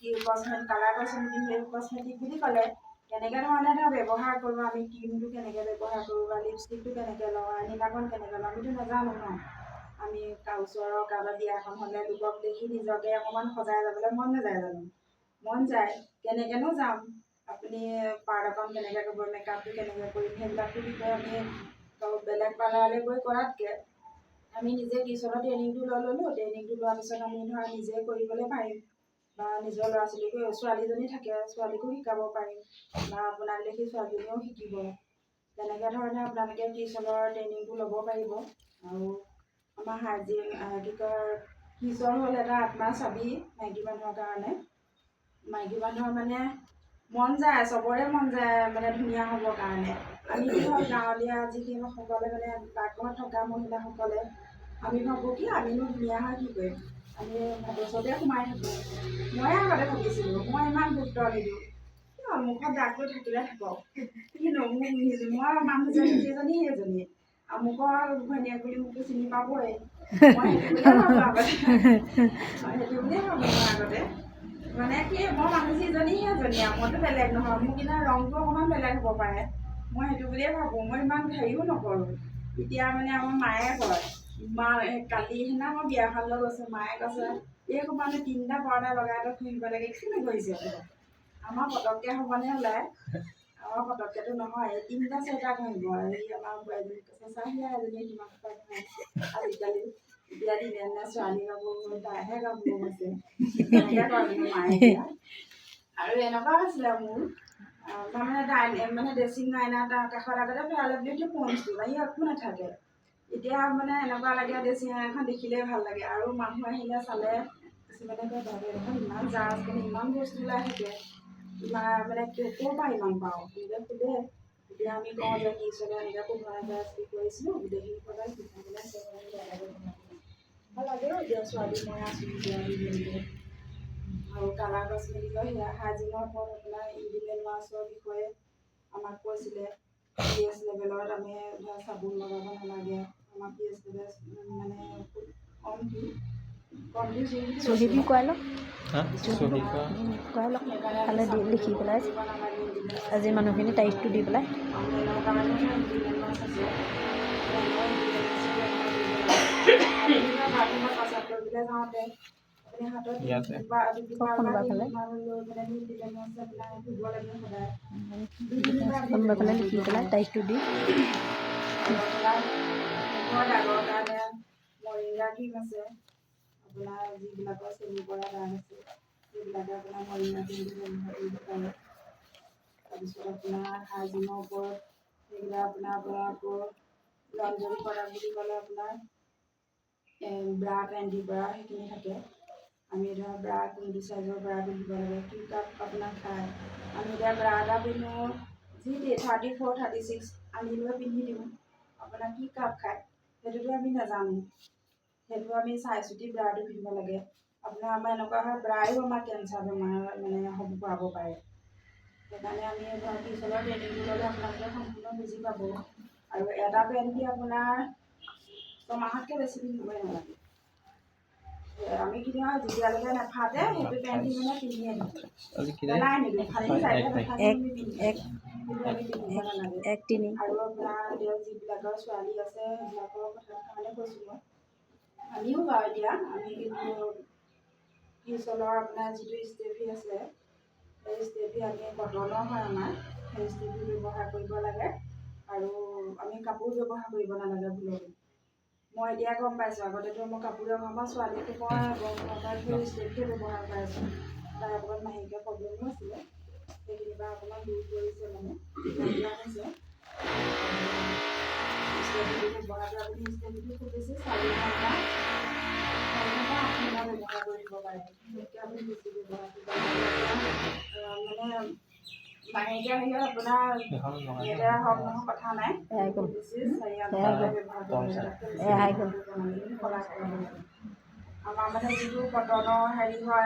কি cosmetic colour cosmetic hair cosmetic বুলি ক'লে কেনেকৈ ধৰণে ধৰ ব্যৱহাৰ কৰোঁ আমি ক্ৰীমটো কেনেকৈ ব্যৱহাৰ কৰোঁ বা লিপষ্টিকটো কেনেকৈ লওঁ আইলিনাৰখন কেনেকৈ লওঁ আমিতো নাজানো ন আমি ওচৰৰ কাৰোবাৰ বিয়াখন হ'লে লোকক দেখি নিজকে অকণমান সজাই যাবলৈ মন নাযায় জানো মন যায় কেনেকৈনো যাম আপুনি পাৰ্লাৰখন কেনেকৈ কৰিব মেকআপটো কেনেকৈ কৰিম সেইবিলাকটো বিষয়ে আমি বেলেগ পাৰ্লাৰলৈ গৈ কৰাতকৈ আমি নিজে টিউশ্যনৰ ট্ৰেইনিংটো লৈ ল'লোঁ ট্ৰেইনিংটো লোৱাৰ পিছত আমি ধৰা নিজে কৰিবলৈ পাৰিম বা নিজৰ ল'ৰা ছোৱালীকো ছোৱালীজনী থাকে ছোৱালীকো শিকাব পাৰিম বা আপোনাক দেখি ছোৱালীজনীও শিকিব তেনেকৈ ধৰণে আপোনালোকে টিউশ্যনৰ ট্ৰেইনিংটো ল'ব পাৰিব আৰু আমাৰ হাইজিন কি কয় টিউশ্যন হ'ল এটা আত্মা চাবি মাইকী মানুহৰ কাৰণে মাইকী মানুহৰ মানে মন যায় চবৰে মন যায় মানে ধুনীয়া হ'বৰ কাৰণে আমি কি হয় গাঁৱলীয়া যিখিনি সকলে মানে পাকঘৰত থকা মহিলাসকলে আমি ভাবোঁ কি আমিনো ধুনীয়া হয় কি কৰিম আমি চবেই সোমাই থাকোঁ মই আগতে ভাবিছিলোঁ মই ইমান গুৰুত্ব নিদিওঁ কিয় মুখত দাগটো থাকিলে থাকক কিন্তু মোক মই মানুহজনী যিজনী সেইজনী আমুকৰ ঘৈণীয়েক বুলি মোকতো চিনি পাবই মই সেইটো বুলিয়ে ভাবোঁ মই আগতে মানে কি মই মানুহ যিজনী সেইজনী আৰু মইতো বেলেগ নহয় মোৰ কিন্তু ৰংটো অকণমান বেলেগ হ'ব পাৰে মই সেইটো বুলিয়ে ভাবোঁ মই ইমান হেৰিও নকৰোঁ এতিয়া মানে আমাৰ মায়ে কয় ইমান কালি সেইদিনা মই বিয়াখনলৈ গৈছোঁ মায়ে কৈছে এই মানে 3টা পৰ্দা লগাই তই ফুৰিব লাগে কিনো কৰিছে আমাৰ পটককৈ হ'বনে ওলায় আমাৰ পটককৈতো নহয় 3টা 4টা ঘঁহিব এই আমাৰ বোৱাৰীজনী কৈছে চাহিয়া এজনী কিমান আজিকালি এতিয়া দিনে নে ছোৱালী কাপোৰ তাইহে কাপোৰ গৈছে তেনেকৈ কয় মায়ে আৰু এনেকুৱা হৈছিলে মোৰ মানে ড্ৰেছিং আইনা তাৰ কাষত আগতে ফেয়াৰ লাভলীটো পঞ্চটো বাহিৰ একো নাথাকে এতিয়া মানে এনেকুৱা লাগে ড্ৰেছিং আইনাখন দেখিলেই ভাল লাগে আৰু মানুহ আহিলে চালে কিছুমানে কয় বাহিৰ এখন ইমান জাজ মানে ইমান বস্তু ওলাই থাকে ইমান মানে ক'ৰ পৰা ইমান পাওঁ নিজে সোধে এতিয়া আমি কওঁ যে টিউশ্যনে এনেকৈ পোন্ধৰ কৰিছিলোঁ গোটেইখিনি সদায় শিকাবলৈ ভাল লাগে এতিয়া ছোৱালী মই আছোঁ এতিয়া আৰু কালাৰ কসমেটিকৰ সেয়া হাইজিনৰ ওপৰত আপোনাৰ ইণ্ডিয়ান ৱাছৰ বিষয়ে আমাক কৈছিলে PS লেভেলত আমি ধৰা চাবোন লগাব নালাগে আমাৰ PS লেভেল মানে কমটি চহীবি কৰাই লওক লিখি পেলাই আজি মানুহখিনি তাৰিখটো দি পেলাই যাওঁতে কোনোবা ফালে লিখি পেলাই তাৰিখটো দি দাগৰ কাৰণে মৰিংগা ক্ৰীম আছে আপোনাৰ যিবিলাকৰ চেনি পৰা দাগ আছে সেইবিলাকে আপোনাৰ মৰিংগা ক্ৰীমটো ব্যৱহাৰ কৰিব পাৰে তাৰপিছত আপোনাৰ হাইজিনৰ ওপৰত সেইবিলাক আপোনাৰ আকৌ লণ্ড্ৰী প্ৰডাক্ট বুলি ক'লে আপোনাৰ ব্ৰা পেণ্টি ব্ৰা সেইখিনি থাকে আমি ধৰা ব্ৰা কোনটো চাইজৰ ব্ৰা পিন্ধিব লাগে কি কাপ আপোনাৰ খায় আমি এতিয়া ব্ৰা এটা পিন্ধোঁ যি 34 36 আমি লৈ পিন্ধি দিওঁ আপোনাৰ কি কাপ খায় সেইটোতো আমি নাজানো সেইটো আমি চাই চিতি ব্ৰাটো পিন্ধিব লাগে আপোনাৰ আমাৰ এনেকুৱা হয় ব্ৰায়ো আমাৰ কেঞ্চাৰ বেমাৰ মানে পাব পাৰে সেইকাৰণে আমি ধৰা টিউশ্যনৰ ট্ৰেইনিংটো ল'লে আপোনালোকে সম্পূৰ্ণ বুজি পাব আৰু এটা পেণ্টি আপোনাৰ 6 মাহতকৈ বেছি পিন্ধিবই নালাগে আমি কি হয় যেতিয়ালৈকে নাফাটে সেইটো পেণ্টি মানে পিন্ধিয়ে দিওঁ পেলাই নিদিওঁ খালি আৰু আপোনাৰ এতিয়া যিবিলাকৰ ছোৱালী আছে সেইবিলাকৰ কথাৰ কাৰণে কৈছোঁ মই আমিও বাৰু এতিয়া আমি কিন্তু টিউশ্যনৰ আপোনাৰ যিটো ষ্টেফি আছে সেই ষ্টেফি আমি কটনৰ হয় আমাৰ সেই ষ্টেফি ব্যৱহাৰ কৰিব লাগে আৰু আমি কাপোৰ ব্যৱহাৰ কৰিব নালাগে ভুলতো মই এতিয়া গম পাইছোঁ আগতেতো মই কাপোৰে আমাৰ ছোৱালীটো মই ষ্টেফিয়ে ব্যৱহাৰ কৰি আছোঁ তাৰ অকণমান মাহেকীয়া প্ৰব্লেমো আছিলে সেইখিনিৰ পৰা অকণমান দূৰ কৰিছে মানে হৈছে ষ্টেফিটো ব্যৱহাৰ কৰি আপুনি ষ্টেফিটো খুব বেছি 4 ঘণ্টা 8 ঘণ্টা ব্যৱহাৰ কৰি দিব পাৰে তেতিয়া আপুনি বেছি ব্যৱহাৰ কৰিব মানে মাহেকীয়া হেৰিয়ত আপোনাৰ লেতেৰা হওক নহয় কথা নাই বেছি 4 ঘণ্টা ব্যৱহাৰ কৰিব আমাৰ মানে যিটো কটনৰ হেৰি হয়